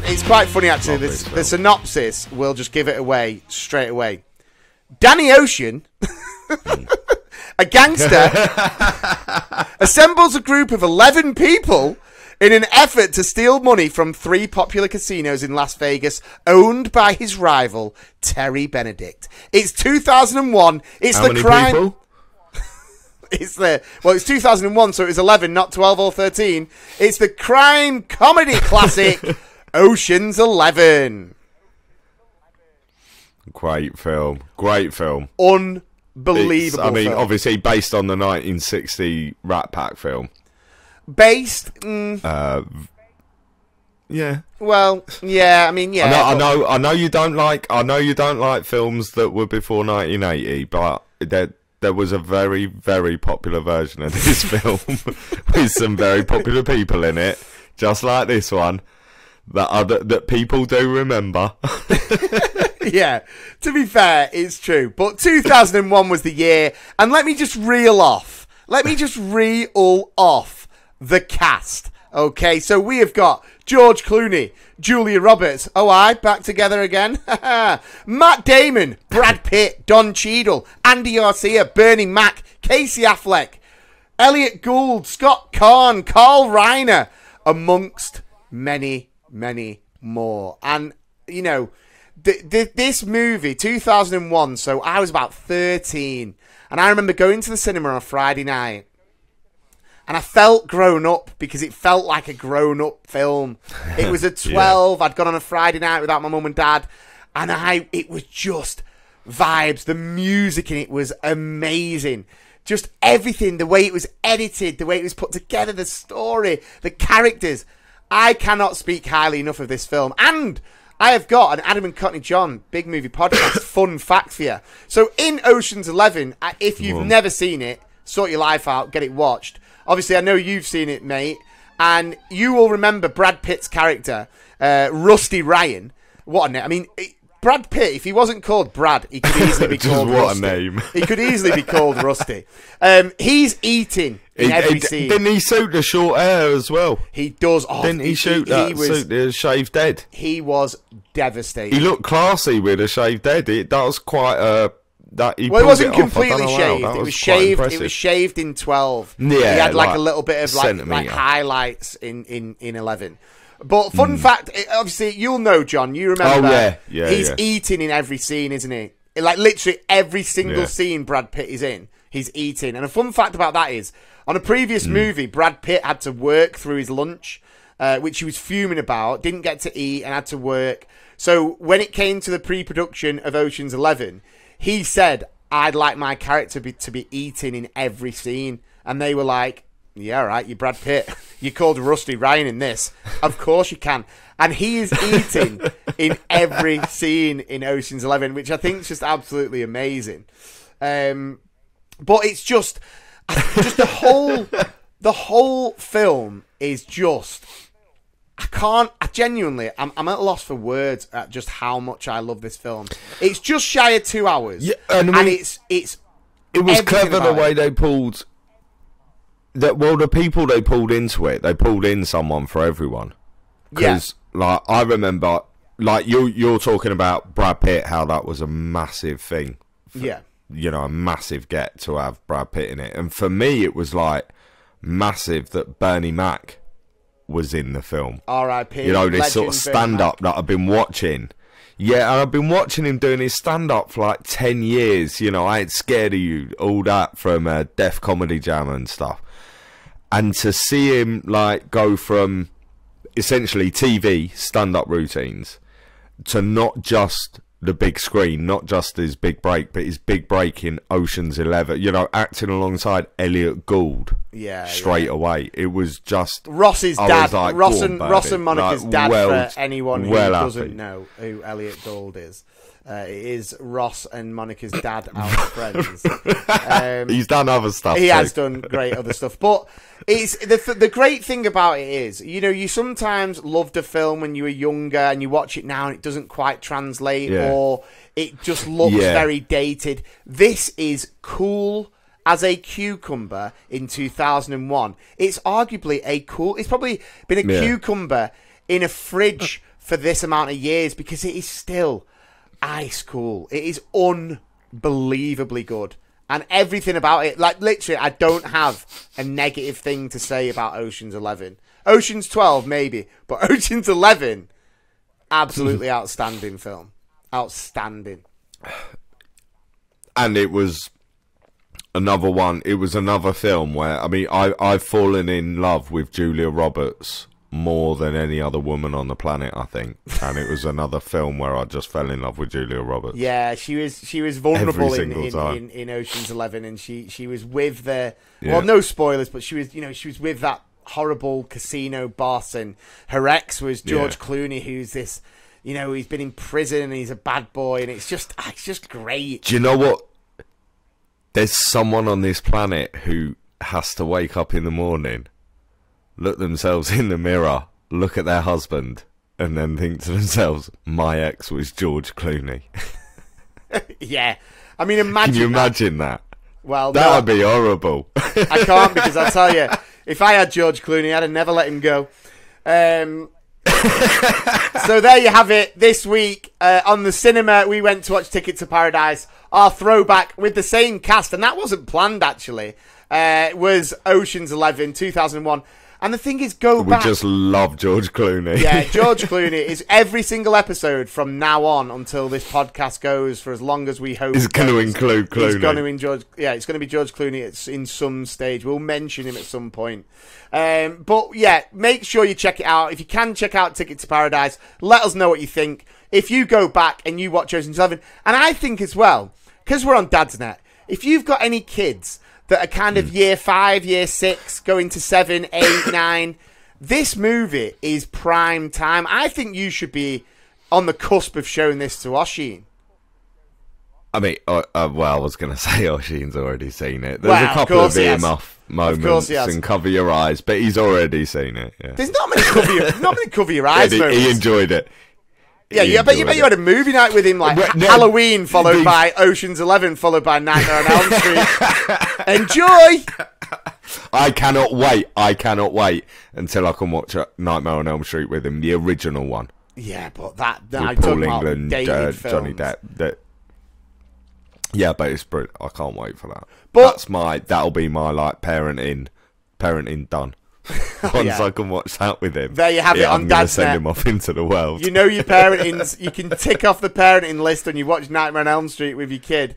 It's quite funny, actually. The synopsis will just give it away straight away. Danny Ocean, a gangster, assembles a group of 11 people in an effort to steal money from 3 popular casinos in Las Vegas owned by his rival, Terry Benedict. It's 2001. It's How the many crime... people? It's 2001, so it was 11, not 12 or 13. It's the crime comedy classic, Ocean's 11. Great film. Great film. Unbelievable. I mean, film. obviously based on the 1960 Rat Pack film. Based? Yeah. Well, yeah. I mean, yeah. I know you don't like. I know you don't like films that were before 1980, but there was a very, very popular version of this film with some very popular people in it, just like this one, that people do remember. Yeah, to be fair, it's true. But 2001 was the year, and let me just reel off the cast. Okay, so we have got George Clooney, Julia Roberts, back together again. Matt Damon, Brad Pitt, Don Cheadle, Andy Garcia, Bernie Mac, Casey Affleck, Elliot Gould, Scott Kahn, Carl Reiner, amongst many, many more. And, you know, this movie, 2001, so I was about 13, and I remember going to the cinema on a Friday night, and I felt grown up because it felt like a grown-up film. It was at 12, yeah. I'd gone on a Friday night without my mum and dad, and it was just vibes. The music in it was amazing. Just everything, the way it was edited, the way it was put together, the story, the characters. I cannot speak highly enough of this film, and I have got an Adam and Cockney John Big Movie Podcast fun fact for you. So in Ocean's 11, if you've never seen it, sort your life out, get it watched. Obviously, I know you've seen it, mate, and you will remember Brad Pitt's character, Rusty Ryan. What a name. I mean, Brad Pitt, if he wasn't called Brad, he could easily be called Rusty. What a name. He could easily be called Rusty. He's eating in every scene. Didn't he suit the short hair as well? He does. Didn't he shoot that suit, the shaved head? He was devastated. He looked classy with a shaved head. That was quite a... it wasn't completely shaved. It was shaved. It was shaved in 12. Yeah, he had like a little bit of like highlights in 11. But fun fact, obviously you'll know, John. You remember? Oh yeah. He's eating in every scene, isn't he? Like literally every single scene Brad Pitt is in, he's eating. And a fun fact about that is, on a previous movie, Brad Pitt had to work through his lunch, which he was fuming about. Didn't get to eat and had to work. So when it came to the pre-production of Ocean's 11. He said, I'd like my character to be eating in every scene. And they were like, yeah, right, you're Brad Pitt. You're called Rusty Ryan in this. Of course you can. And he is eating in every scene in Ocean's 11, which I think is just absolutely amazing. But it's just the whole film is just... I'm at a loss for words at just how much I love this film. It's just shy of 2 hours. Yeah, and it was clever the way they pulled that. Well, the people they pulled into it, they pulled in someone for everyone. Because, like, I remember, like you're talking about Brad Pitt, how that was a massive thing. You know, a massive get to have Brad Pitt in it. And for me, it was like massive that Bernie Mac was in the film. R.I.P. You know, this sort of stand-up that I've been watching. Yeah, and I've been watching him doing his stand-up for like 10 years. You know, I Ain't Scared of You, all that from Def Comedy Jam and stuff. And to see him, like, go from essentially TV stand-up routines to not just the big screen, not just his big break, but his big break in Ocean's 11, you know, acting alongside Elliot Gould straight away. It was just... Ross's dad. Like, Ross and Monica's dad, for anyone who doesn't know who Elliot Gould is. It is Ross and Monica's dad out of Friends. He's done other stuff. He has done great other stuff. But it's the great thing about it is, you know, you sometimes loved a film when you were younger and you watch it now and it doesn't quite translate or it just looks very dated. This is cool as a cucumber in 2001. It's arguably it's probably been a cucumber in a fridge for this amount of years, because it is still ice cool. It is unbelievably good. And everything about it, like literally, I don't have a negative thing to say about Ocean's 11. Ocean's 12, maybe. But Ocean's 11, absolutely outstanding film. Outstanding. And it was another one. It was another film where, I mean, I've fallen in love with Julia Roberts more than any other woman on the planet, I think. And it was another film where I just fell in love with Julia Roberts. Yeah, she was vulnerable in Ocean's 11, and she was with the well, no spoilers, but she was with that horrible casino boss, and her ex was George Clooney, who's this, he's been in prison and he's a bad boy, and it's just great. Do you know what? There's someone on this planet who has to wake up in the morning, look themselves in the mirror, look at their husband, and then think to themselves, my ex was George Clooney. Yeah. I mean, imagine Can you imagine that? Well, that would be horrible. I can't, because I'll tell you, if I had George Clooney, I'd have never let him go. So there you have it. This week on the cinema, we went to watch Ticket to Paradise, our throwback with the same cast, and that wasn't planned, actually. It was Ocean's 11, 2001. And the thing is, back. We just love George Clooney. Yeah, George Clooney is every single episode from now on until this podcast goes for as long as we hope. It's going to include Clooney. It's going to be George Clooney in some stage. We'll mention him at some point. But yeah, make sure you check it out. If you can check out Ticket to Paradise, let us know what you think. If you go back and you watch Ocean's 11, and I think as well, because we're on Dad's Net, if you've got any kids that are kind of year 5, year 6, going to 7, 8, 9. This movie is prime time. I think you should be on the cusp of showing this to Oshin. I mean, well, I was going to say Oshin's already seen it. There's a couple of earmuff moments and cover your eyes, but he's already seen it. Yeah. There's not many cover your eyes moments. He enjoyed it. Yeah, I bet you had a movie night with him, like Halloween, followed by Ocean's 11, followed by Nightmare on Elm Street. Enjoy! I cannot wait until I can watch Nightmare on Elm Street with him, the original one. Yeah, but that with Paul England, Johnny Depp. Yeah, but it's brilliant. I can't wait for that. But that'll be my parenting done. Once I can watch that with him. There you have it on Dad's Net. Send him off into the world. You know your parenting. You can tick off the parenting list when you watch Nightmare on Elm Street with your kid.